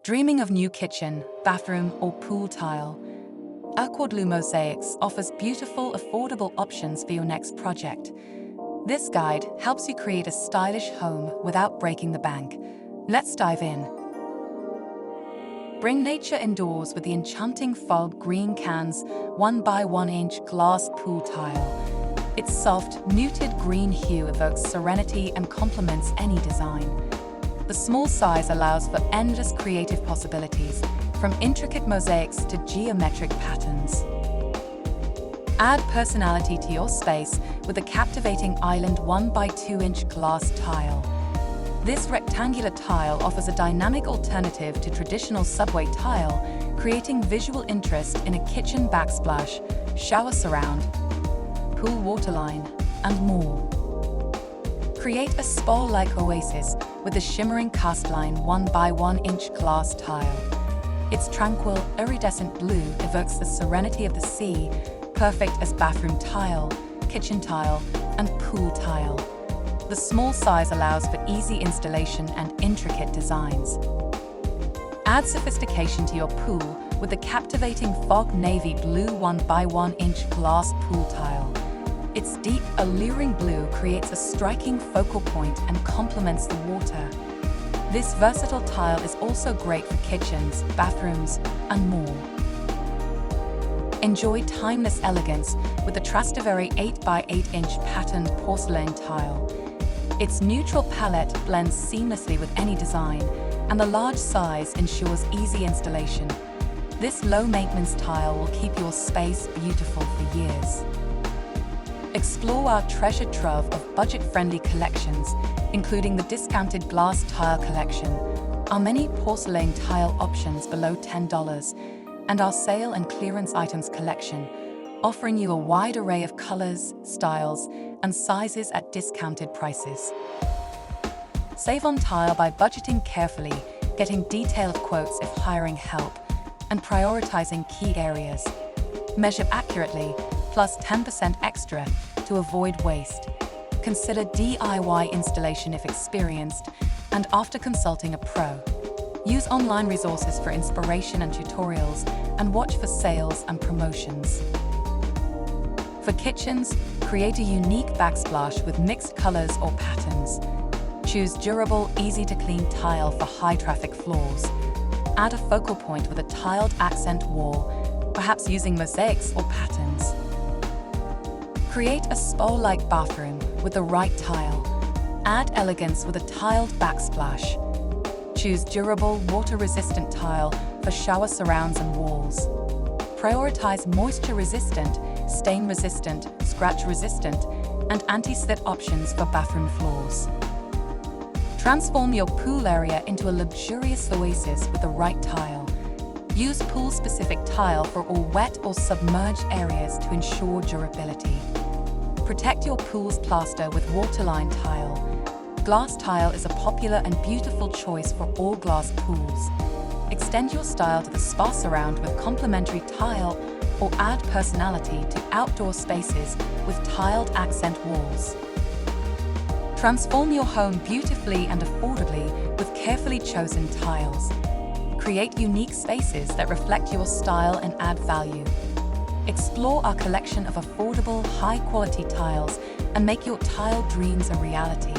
Dreaming of new kitchen, bathroom, or pool tile? Mosaics offers beautiful, affordable options for your next project. This guide helps you create a stylish home without breaking the bank. Let's dive in. Bring nature indoors with the enchanting Fog Green Can's 1x1-inch glass pool tile. Its soft, muted green hue evokes serenity and complements any design. The small size allows for endless creative possibilities, from intricate mosaics to geometric patterns. Add personality to your space with a captivating island 1x2-inch glass tile. This rectangular tile offers a dynamic alternative to traditional subway tile, creating visual interest in a kitchen backsplash, shower surround, pool waterline, and more. Create a spa-like oasis with a shimmering castline 1x1-inch glass tile. Its tranquil, iridescent blue evokes the serenity of the sea, perfect as bathroom tile, kitchen tile, and pool tile. The small size allows for easy installation and intricate designs. Add sophistication to your pool with the captivating Fog Navy Blue 1x1-inch glass pool tile. Its deep, alluring blue creates a striking focal point and complements the water. This versatile tile is also great for kitchens, bathrooms, and more. Enjoy timeless elegance with the Trastevere 8x8-inch patterned porcelain tile. Its neutral palette blends seamlessly with any design, and the large size ensures easy installation. This low-maintenance tile will keep your space beautiful for years. Explore our treasure trove of budget-friendly collections, including the discounted glass tile collection, our many porcelain tile options below $10, and our sale and clearance items collection, offering you a wide array of colors, styles, and sizes at discounted prices. Save on tile by budgeting carefully, getting detailed quotes if hiring help, and prioritizing key areas. Measure accurately, plus 10% extra to avoid waste. Consider DIY installation if experienced, and after consulting a pro. Use online resources for inspiration and tutorials, and watch for sales and promotions. For kitchens, create a unique backsplash with mixed colors or patterns. Choose durable, easy-to-clean tile for high-traffic floors. Add a focal point with a tiled accent wall, perhaps using mosaics or patterns. Create a spa-like bathroom with the right tile. Add elegance with a tiled backsplash. Choose durable, water-resistant tile for shower surrounds and walls. Prioritize moisture-resistant, stain-resistant, scratch-resistant, and anti-slip options for bathroom floors. Transform your pool area into a luxurious oasis with the right tile. Use pool-specific tile for all wet or submerged areas to ensure durability. Protect your pool's plaster with waterline tile. Glass tile is a popular and beautiful choice for all glass pools. Extend your style to the spa surround with complementary tile, or add personality to outdoor spaces with tiled accent walls. Transform your home beautifully and affordably with carefully chosen tiles. Create unique spaces that reflect your style and add value. Explore our collection of affordable, high-quality tiles and make your tile dreams a reality.